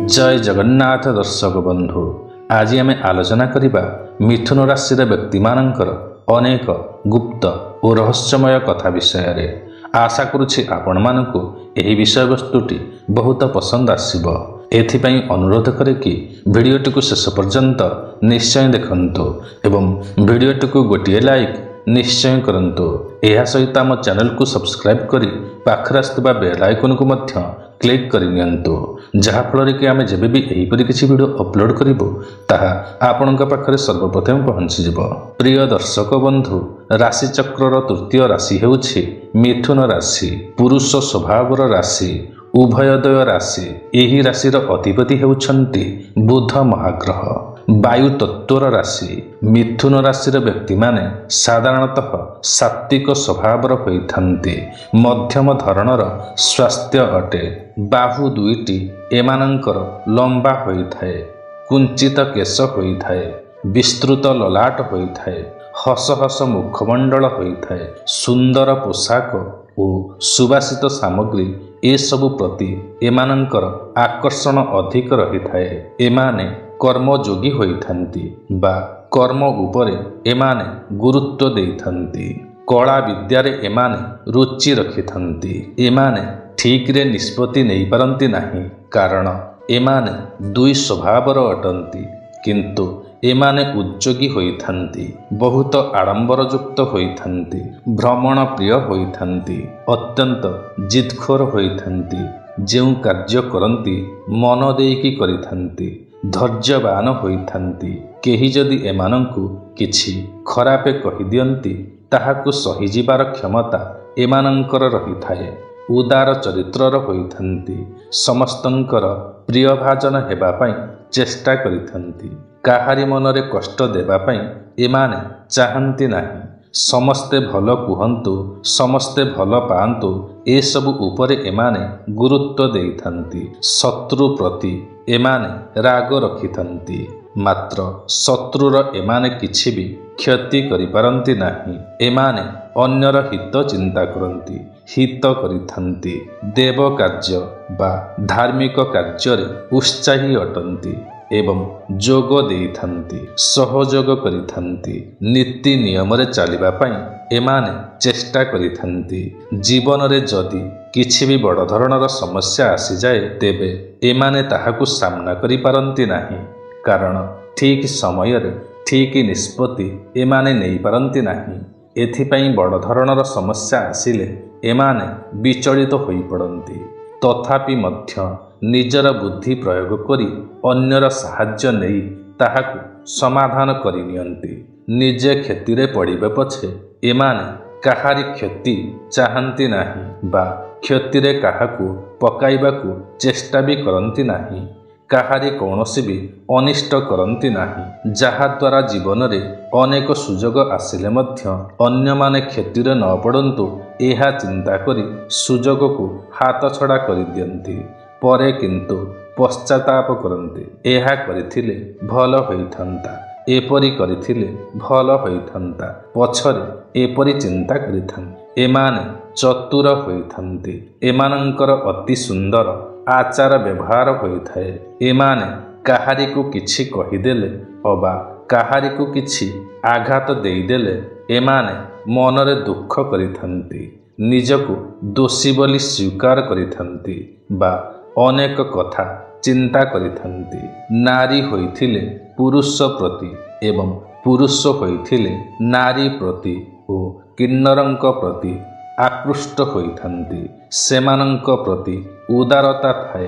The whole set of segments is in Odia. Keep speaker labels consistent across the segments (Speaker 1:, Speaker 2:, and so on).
Speaker 1: जय जगन्नाथ दर्शक बंधु आज आम आलोचना करिबा मिथुन राशि व्यक्ति मानकर अनेक गुप्त और रहस्यमय कथा विषय रे। आशा करुछि आपण मानकु एही विषय वस्तुटी बहुत पसंद आसिबो। एथिपई अनुरोध करे कि वीडियोटी को शेष पर्यंत निश्चय देखंतु एवं वीडियोटी को गोटिए लाइक निश्चय करंतु। एहा सहित आम चैनल को सब्सक्राइब करी पाखरे आसुवा बेल आइकन को मध्य क्लिक करि नियंतु, जहा फल कि आमे जेबे भी एहीपरि किछि वीडियो अपलोड करिवो ताहा आपणक पाखरे सर्वप्रथम पहुंची जिवो। प्रिय दर्शक बंधु, राशि चक्रर तृतीय राशि हेउछि मिथुन राशि। पुरुष स्वभावर राशि, उभयोदय राशि। एही राशिर अधिपति हेउछन्ति बुध महाग्रह। वायु तत्वर राशि। मिथुन राशिर व्यक्ति माने साधारणतः सात्विक स्वभावर होइथान्ति। मध्यम धरणर स्वास्थ्य अटे। बाहु दुईटी एमानंकर लंबा होइथाए। कुंचित केश होइथाए। विस्तृत ललाट होइथाए। हस हस मुखमंडल होइथाए। सुंदर पोशाक और सुवासित सामग्री ए सबु प्रति एमानंकर आकर्षण अधिक रहिथाए। एमाने कर्मयोगी होइथान्ति बा कर्म उपरे एमाने गुरुत्व देइथान्ति। कला विद्यारे एमाने रुचि रखिथान्ति। एमाने ठीक रे निष्पत्ति नहीं पारंती नाही, कारण एमाने दुई स्वभावर अटंती, किंतु एमाने उद्योगी होइथान्ति। बहुत आडंबर युक्त होइथान्ति। भ्रमण प्रिय होइथान्ति। अत्यंत जिदखोर होइथान्ति। जेउ कार्य करंती मन देइकी करिथान्ति। धैर्यवान होइथान्ति। केही जदि एमानंकु किछि खरापे कहि दियंती ताहाकु सहि जिबार क्षमता एमानंकर रहिथाए। उदार चरित्रर होइथान्ति। समस्तंकर प्रिय भाजन हेबा पई चेष्टा करिथान्ति। काहारी मनरे कष्ट देबा पई एमाने चाहंती नाही। समस्ते भल कुहंतु, समस्ते भल पांतु, ए सबु उपरे एमाने गुरुत्व देइथान्ति। शत्रु प्रति एमाने राग रखिथान्ति। मात्र शत्रुर एमाने किछि भी क्षति करिपारंती नाही। एमाने अन्यर हित चिंता करंती, हित करिथान्ति। देव कार्य बा धार्मिक कार्य उत्साही अटंती एवं जोग देइथान्ति। सहयोग करिथान्ति। नीति नियम रे चलिबा पई एमाने चेष्टा करिथान्ति। जीवन रे जदि किछि भी बड़ धरणर समस्या आसी जाए तेबे एमाने ताहाकु सामना करि पारंती नाही, कारण ठीक समय रे ठीक निष्पत्ति एमाने नहीं पारंती नाही। एथिपई बड़ धरणर समस्या आसिले एमाने विचलित होई पड़ंती। तथापि मध्य निजर बुद्धि प्रयोग करी अन्यर साहाय्य नेई ताहाकु समाधान करि नियंती। निजे क्षतिरे पड़िबे पछे एमाने काहारी क्षति चाहंती नाही बा क्षतिरे काहाकु पकाइबाकु चेष्टा भी करंती नाही। काहारी कौनसी भी अनिष्ट करंती नाही, जहा द्वारा जीवन रे अनेक सुजोग आसिले मध्य अन्य माने क्षतिरे न पड़ंतु एहा चिंता करी सुजोग को हाथ छड़ा करि दियंती। परे किंतु पश्चाताप करंती। एहा करिथिले भल होइथांता, एपरि करिथिले भल होइथांता, पछरे एपरि चिंता करिथांती। एमाने चतुर होइथांती। एमानंकर अति सुंदर आचार व्यवहार होइथाए। एमाने काहारी को किछि कहिदेले अबा काहारी को किछि आघात देइदेले एमाने मनरे दुख करिथांती। निजको दोषी बोली स्वीकार करिथांती बा अनेक कथा चिंता करिथांती। नारी होइथिले पुरुष प्रति एवं पुरुष होइथिले नारी प्रति ओ किन्नरंक प्रति आकृष्ट होइथांती। सेमानंक प्रति उदारता थाए।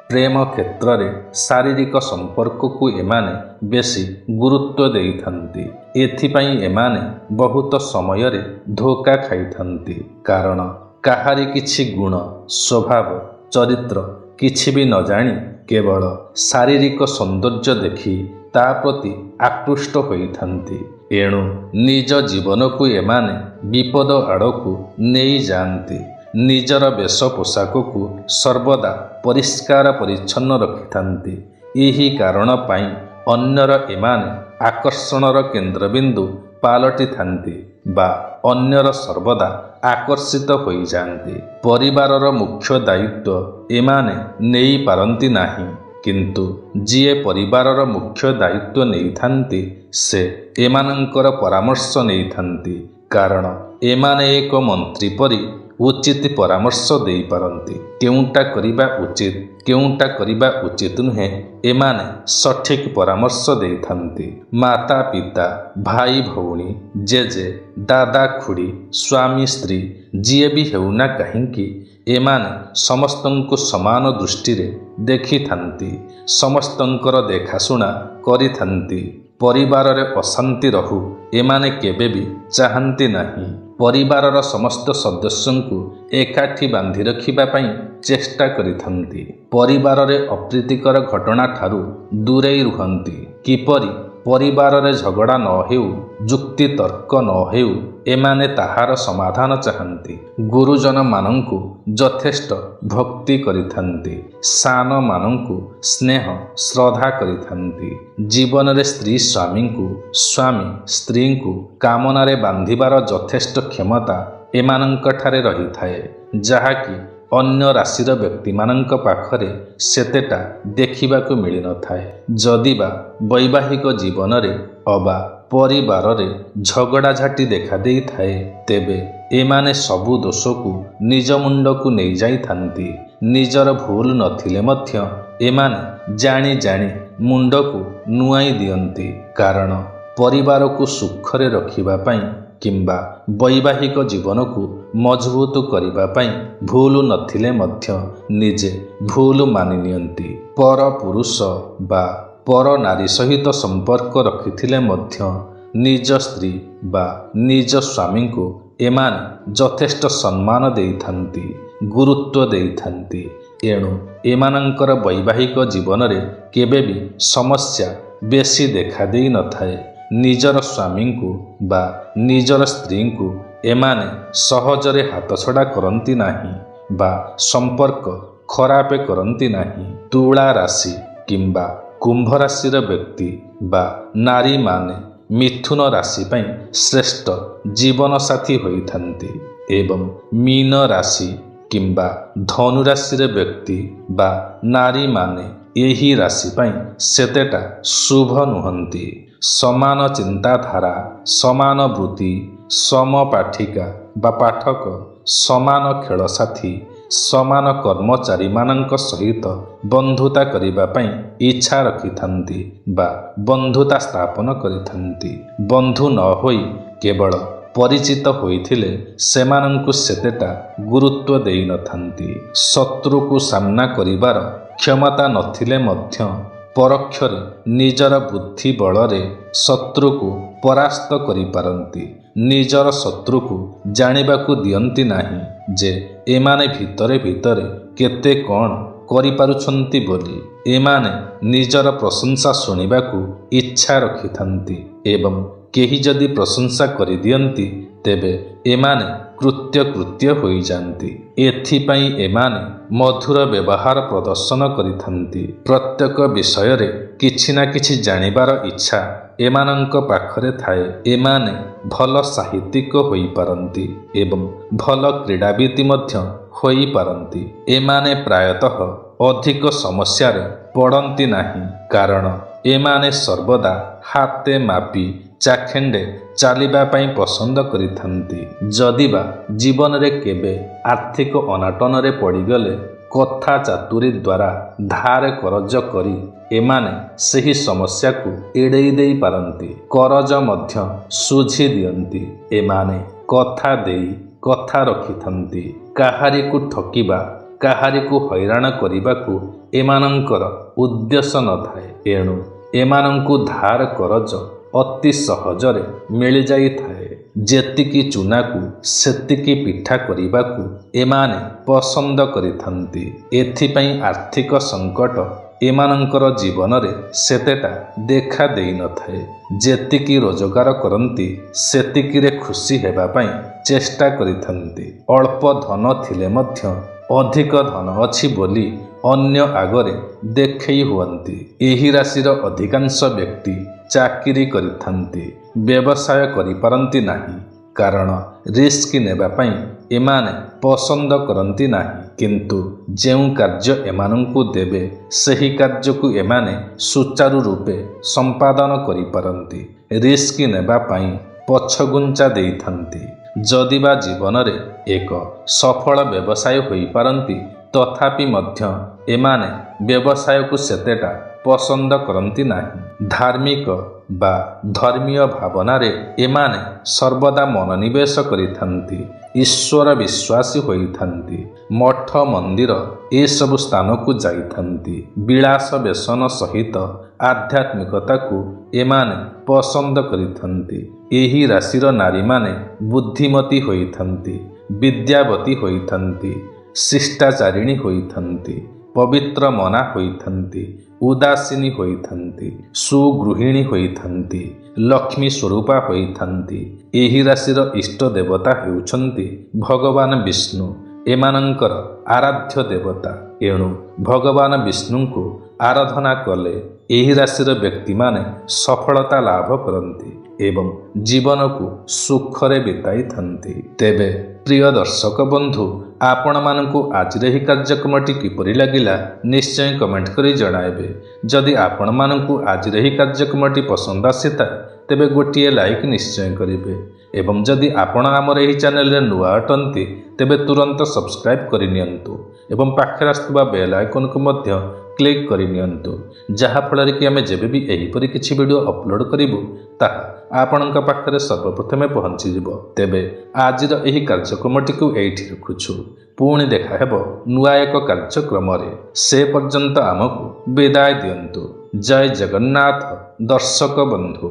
Speaker 1: प्रेम क्षेत्र रे शारीरिक संपर्क को एमाने बेसी गुरुत्व देइथांती। एथिपई एमाने बहुत समय रे धोखा खाइथांती, कारण काहारी किछि गुण स्वभाव चरित्र किछि भी न जानी केवल शारीरिक सौंदर्य देखी ता प्रति आकृष्ट होइथांती। एणु निज जीवन को एमाने विपद आड़कू नहीं जाती। निजर वेश पोशाक को सर्वदा परिष्कार परिच्छन्न रखिथांती। यही कारण पाई अन्यर एमाने आकर्षणर केन्द्रबिंदु पालटि थांती। ବା ଅନ୍ୟର ସର୍ବଦା ଆକର୍ଷିତ ହୋଇଯାଆନ୍ତି। ପରିବାରର ମୁଖ୍ୟ ଦାୟିତ୍ୱ ଏମାନେ ନେଇପାରନ୍ତି ନାହିଁ, କିନ୍ତୁ ଯିଏ ପରିବାରର ମୁଖ୍ୟ ଦାୟିତ୍ୱ ନେଇଥାନ୍ତି ସେ ଏମାନଙ୍କର ପରାମର୍ଶ ନେଇଥାନ୍ତି, କାରଣ ଏମାନେ ଏକ ମନ୍ତ୍ରୀ ପରି ଉଚିତ ପରାମର୍ଶ ଦେଇପାରନ୍ତି। କେଉଁଟା କରିବା ଉଚିତ କେଉଁଟା କରିବା ଉଚିତ ନୁହେଁ ଏମାନେ ସଠିକ୍ ପରାମର୍ଶ ଦେଇଥାନ୍ତି। ମାତା ପିତା, ଭାଇ ଭଉଣୀ, ଜେଜେ, ଦାଦା ଖୁଡ଼ି, ସ୍ୱାମୀ ସ୍ତ୍ରୀ ଯିଏ ବି ହେଉନା କାହିଁକି ଏମାନେ ସମସ୍ତଙ୍କୁ ସମାନ ଦୃଷ୍ଟିରେ ଦେଖିଥାନ୍ତି, ସମସ୍ତଙ୍କର ଦେଖାଶୁଣା କରିଥାନ୍ତି। ପରିବାରରେ ଅଶାନ୍ତି ରହୁ ଏମାନେ କେବେ ବି ଚାହାନ୍ତି ନାହିଁ। ପରିବାରର ସମସ୍ତ ସଦସ୍ୟଙ୍କୁ ଏକାଠି ବାନ୍ଧି ରଖିବା ପାଇଁ ଚେଷ୍ଟା କରିଥାନ୍ତି। ପରିବାରରେ ଅପ୍ରୀତିକର ଘଟଣା ଠାରୁ ଦୂରେଇ ରୁହନ୍ତି। କିପରି ପରିବାରରେ ଝଗଡ଼ା ନ ହେଉ, ଯୁକ୍ତି ତର୍କ ନ ହେଉ ଏମାନେ ତାହାର ସମାଧାନ ଚାହାନ୍ତି। ଗୁରୁଜନମାନଙ୍କୁ ଯଥେଷ୍ଟ ଭକ୍ତି କରିଥାନ୍ତି। ସାନମାନଙ୍କୁ ସ୍ନେହ ଶ୍ରଦ୍ଧା କରିଥାନ୍ତି। ଜୀବନରେ ସ୍ତ୍ରୀ ସ୍ୱାମୀଙ୍କୁ, ସ୍ୱାମୀ ସ୍ତ୍ରୀଙ୍କୁ କାମନାରେ ବାନ୍ଧିବାର ଯଥେଷ୍ଟ କ୍ଷମତା ଏମାନଙ୍କଠାରେ ରହିଥାଏ, ଯାହାକି ଅନ୍ୟ ରାଶିର ବ୍ୟକ୍ତିମାନଙ୍କ ପାଖରେ ସେତେଟା ଦେଖିବାକୁ ମିଳିନଥାଏ। ଯଦିବା ବୈବାହିକ ଜୀବନରେ ଅବା ପରିବାରରେ ଝଗଡ଼ାଝାଟି ଦେଖାଦେଇଥାଏ, ତେବେ ଏମାନେ ସବୁ ଦୋଷକୁ ନିଜ ମୁଣ୍ଡକୁ ନେଇଯାଇଥାନ୍ତି। ନିଜର ଭୁଲ ନଥିଲେ ମଧ୍ୟ ଏମାନେ ଜାଣି ଜାଣି ମୁଣ୍ଡକୁ ନୁଆଇ ଦିଅନ୍ତି, କାରଣ ପରିବାରକୁ ସୁଖରେ ରଖିବା ପାଇଁ କିମ୍ବା ବୈବାହିକ ଜୀବନକୁ ମଜବୁତ କରିବା ପାଇଁ ଭୁଲ ନଥିଲେ ମଧ୍ୟ ନିଜେ ଭୁଲ ମାନି ନିଅନ୍ତି। ପର ପୁରୁଷ ବା ପର ନାରୀ ସହିତ ସମ୍ପର୍କ ରଖିଥିଲେ ମଧ୍ୟ ନିଜ ସ୍ତ୍ରୀ ବା ନିଜ ସ୍ୱାମୀଙ୍କୁ ଏମାନେ ଯଥେଷ୍ଟ ସମ୍ମାନ ଦେଇଥାନ୍ତି, ଗୁରୁତ୍ୱ ଦେଇଥାନ୍ତି। ଏଣୁ ଏମାନଙ୍କର ବୈବାହିକ ଜୀବନରେ କେବେ ବି ସମସ୍ୟା ବେଶୀ ଦେଖାଦେଇ ନଥାଏ। ନିଜର ସ୍ୱାମୀଙ୍କୁ ବା ନିଜର ସ୍ତ୍ରୀଙ୍କୁ ଏମାନେ ସହଜରେ ହାତଛଡ଼ା କରନ୍ତି ନାହିଁ ବା ସମ୍ପର୍କ ଖରାପ କରନ୍ତି ନାହିଁ। ତୁଳା ରାଶି କିମ୍ବା କୁମ୍ଭ ରାଶିର ବ୍ୟକ୍ତି ବା ନାରୀମାନେ ମିଥୁନ ରାଶି ପାଇଁ ଶ୍ରେଷ୍ଠ ଜୀବନସାଥୀ ହୋଇଥାନ୍ତି ଏବଂ ମୀନ ରାଶି କିମ୍ବା ଧନୁ ରାଶିର ବ୍ୟକ୍ତି ବା ନାରୀମାନେ ଏହି ରାଶି ପାଇଁ ସେତେଟା ଶୁଭ ନୁହନ୍ତି। ସମାନ ଚିନ୍ତାଧାରା, ସମାନ ବୃତ୍ତି, ସମପାଠିକା ବା ପାଠକ, ସମାନ ଖେଳସାଥୀ, ସମାନ କର୍ମଚାରୀମାନଙ୍କ ସହିତ ବନ୍ଧୁତା କରିବା ପାଇଁ ଇଚ୍ଛା ରଖିଥାନ୍ତି ବା ବନ୍ଧୁତା ସ୍ଥାପନ କରିଥାନ୍ତି। ବନ୍ଧୁ ନ ହୋଇ କେବଳ ପରିଚିତ ହୋଇଥିଲେ ସେମାନଙ୍କୁ ସେତେଟା ଗୁରୁତ୍ୱ ଦେଇନଥାନ୍ତି। ଶତ୍ରୁକୁ ସାମ୍ନା କରିବାର କ୍ଷମତା ନଥିଲେ ମଧ୍ୟ ପରୋକ୍ଷରେ ନିଜର ବୁଦ୍ଧି ବଳରେ ଶତ୍ରୁକୁ ପରାସ୍ତ କରିପାରନ୍ତି। ନିଜର ଶତ୍ରୁକୁ ଜାଣିବାକୁ ଦିଅନ୍ତି ନାହିଁ ଯେ ଏମାନେ ଭିତରେ ଭିତରେ କେତେ କ'ଣ କରିପାରୁଛନ୍ତି ବୋଲି। ଏମାନେ ନିଜର ପ୍ରଶଂସା ଶୁଣିବାକୁ ଇଚ୍ଛା ରଖିଥାନ୍ତି ଏବଂ କେହି ଯଦି ପ୍ରଶଂସା କରିଦିଅନ୍ତି ତେବେ ଏମାନେ କୃତ୍ୟ ହୋଇଯାଆନ୍ତି। ଏଥିପାଇଁ ଏମାନେ ମଧୁର ବ୍ୟବହାର ପ୍ରଦର୍ଶନ କରିଥାନ୍ତି। ପ୍ରତ୍ୟେକ ବିଷୟରେ କିଛି ନା କିଛି ଜାଣିବାର ଇଚ୍ଛା ଏମାନଙ୍କ ପାଖରେ ଥାଏ। ଏମାନେ ଭଲ ସାହିତ୍ୟିକ ହୋଇପାରନ୍ତି ଏବଂ ଭଲ କ୍ରୀଡ଼ାବିତ ମଧ୍ୟ ହୋଇପାରନ୍ତି। ଏମାନେ ପ୍ରାୟତଃ ଅଧିକ ସମସ୍ୟାରେ ପଡ଼ନ୍ତି ନାହିଁ, କାରଣ ଏମାନେ ସର୍ବଦା ହାତେ ମାପି ଚାଖେଣ୍ଡେ ଚାଲିବା ପାଇଁ ପସନ୍ଦ କରିଥାନ୍ତି। ଯଦିବା ଜୀବନରେ କେବେ ଆର୍ଥିକ ଅନାଟନରେ ପଡ଼ିଗଲେ କଥା ଚାତୁରୀ ଦ୍ୱାରା ଧାର କରଜ କରି ଏମାନେ ସେହି ସମସ୍ୟାକୁ ଏଡ଼େଇ ଦେଇପାରନ୍ତି। କରଜ ମଧ୍ୟ ଶୁଝି ଦିଅନ୍ତି। ଏମାନେ କଥା ଦେଇ କଥା ରଖିଥାନ୍ତି। କାହାରିକୁ ଠକିବା, କାହାରିକୁ ହଇରାଣ କରିବାକୁ ଏମାନଙ୍କର ଉଦ୍ଦେଶ୍ୟ ନଥାଏ। ଏଣୁ ଏମାନଙ୍କୁ ଧାର କରଜ ଅତି ସହଜରେ ମିଳିଯାଇଥାଏ। ଯେତିକି ଚୁନାକୁ ସେତିକି ପିଠା କରିବାକୁ ଏମାନେ ପସନ୍ଦ କରିଥାନ୍ତି। ଏଥିପାଇଁ ଆର୍ଥିକ ସଙ୍କଟ ଏମାନଙ୍କର ଜୀବନରେ ସେତେଟା ଦେଖା ଦେଇନଥାଏ। ଯେତିକି ରୋଜଗାର କରନ୍ତି ସେତିକିରେ ଖୁସି ହେବା ପାଇଁ ଚେଷ୍ଟା କରିଥାନ୍ତି। ଅଳ୍ପ ଧନ ଥିଲେ ମଧ୍ୟ ଅଧିକ ଧନ ଅଛି ବୋଲି ଅନ୍ୟ ଆଗରେ ଦେଖେଇ ହୁଅନ୍ତି। ଏହି ରାଶିର ଅଧିକାଂଶ ବ୍ୟକ୍ତି ଚାକିରି କରିଥାନ୍ତି, ବ୍ୟବସାୟ କରିପାରନ୍ତି ନାହିଁ। କାରଣ ରିସ୍କ ନେବା ପାଇଁ ଏମାନେ ପସନ୍ଦ କରନ୍ତି ନାହିଁ। କିନ୍ତୁ ଯେଉଁ କାର୍ଯ୍ୟ ଏମାନଙ୍କୁ ଦେବେ ସେହି କାର୍ଯ୍ୟକୁ ଏମାନେ ସୁଚାରୁ ରୂପେ ସମ୍ପାଦନ କରିପାରନ୍ତି। ରିସ୍କ ନେବା ପାଇଁ ପଛଘୁଞ୍ଚା ଦେଇଥାନ୍ତି। ଯଦିବା ଜୀବନରେ ଏକ ସଫଳ ବ୍ୟବସାୟ ହୋଇପାରନ୍ତି, ତଥାପି ମଧ୍ୟ ଏମାନେ ବ୍ୟବସାୟକୁ ସେତେଟା ପସନ୍ଦ କରନ୍ତି ନାହିଁ। ଧାର୍ମିକ ବା ଧର୍ମୀୟ ଭାବନାରେ ଏମାନେ ସର୍ବଦା ମନୋନିବେଶ କରିଥାନ୍ତି। ଈଶ୍ୱର ବିଶ୍ୱାସୀ ହୋଇଥାନ୍ତି। ମଠ ମନ୍ଦିର ଏସବୁ ସ୍ଥାନକୁ ଯାଇଥାନ୍ତି। ବିଳାସ ବ୍ୟସନ ସହିତ ଆଧ୍ୟାତ୍ମିକତାକୁ ଏମାନେ ପସନ୍ଦ କରିଥାନ୍ତି। ଏହି ରାଶିର ନାରୀମାନେ ବୁଦ୍ଧିମତୀ ହୋଇଥାନ୍ତି, ବିଦ୍ୟାବତୀ ହୋଇଥାନ୍ତି, ଶିଷ୍ଟାଚାରିଣୀ ହୋଇଥାନ୍ତି, ପବିତ୍ର ମନା ହୋଇଥାନ୍ତି, ଉଦାସୀନୀ ହୋଇଥାନ୍ତି, ସୁଗୃହିଣୀ ହୋଇଥାନ୍ତି, ଲକ୍ଷ୍ମୀ ସ୍ୱରୂପା ହୋଇଥାନ୍ତି। ଏହି ରାଶିର ଇଷ୍ଟ ଦେବତା ହେଉଛନ୍ତି ଭଗବାନ ବିଷ୍ଣୁ। ଏମାନଙ୍କର ଆରାଧ୍ୟ ଦେବତା। ଏଣୁ ଭଗବାନ ବିଷ୍ଣୁଙ୍କୁ ଆରାଧନା କଲେ ଏହି ରାଶିର ବ୍ୟକ୍ତିମାନେ ସଫଳତା ଲାଭ କରନ୍ତି ଏବଂ ଜୀବନକୁ ସୁଖରେ ବିତାଇଥାନ୍ତି। ତେବେ ପ୍ରିୟ ଦର୍ଶକ ବନ୍ଧୁ, ଆପଣମାନଙ୍କୁ ଆଜିର ଏହି କାର୍ଯ୍ୟକ୍ରମଟି କିପରି ଲାଗିଲା ନିଶ୍ଚୟ କମେଣ୍ଟ କରି ଜଣାଇବେ। ଯଦି ଆପଣମାନଙ୍କୁ ଆଜିର ଏହି କାର୍ଯ୍ୟକ୍ରମଟି ପସନ୍ଦ ଆସିଥାଏ ତେବେ ଗୋଟିଏ ଲାଇକ୍ ନିଶ୍ଚୟ କରିବେ ଏବଂ ଯଦି ଆପଣ ଆମର ଏହି ଚ୍ୟାନେଲରେ ନୂଆ ଅଟନ୍ତି ତେବେ ତୁରନ୍ତ ସବସ୍କ୍ରାଇବ୍ କରିନିଅନ୍ତୁ ଏବଂ ପାଖରେ ଆସୁଥିବା ବେଲ୍ ଆଇକନ୍କୁ ମଧ୍ୟ କ୍ଲିକ୍ କରିନିଅନ୍ତୁ, ଯାହାଫଳରେ କି ଆମେ ଯେବେ ବି ଏହିପରି କିଛି ଭିଡ଼ିଓ ଅପଲୋଡ଼ କରିବୁ ତାହା ଆପଣଙ୍କ ପାଖରେ ସର୍ବପ୍ରଥମେ ପହଞ୍ଚିଯିବ। ତେବେ ଆଜିର ଏହି କାର୍ଯ୍ୟକ୍ରମଟିକୁ ଏଇଠି ରଖୁଛୁ। ପୁଣି ଦେଖା ହେବ ନୂଆ ଏକ କାର୍ଯ୍ୟକ୍ରମରେ। ସେ ପର୍ଯ୍ୟନ୍ତ ଆମକୁ ବିଦାୟ ଦିଅନ୍ତୁ। ଜୟ ଜଗନ୍ନାଥ ଦର୍ଶକ ବନ୍ଧୁ।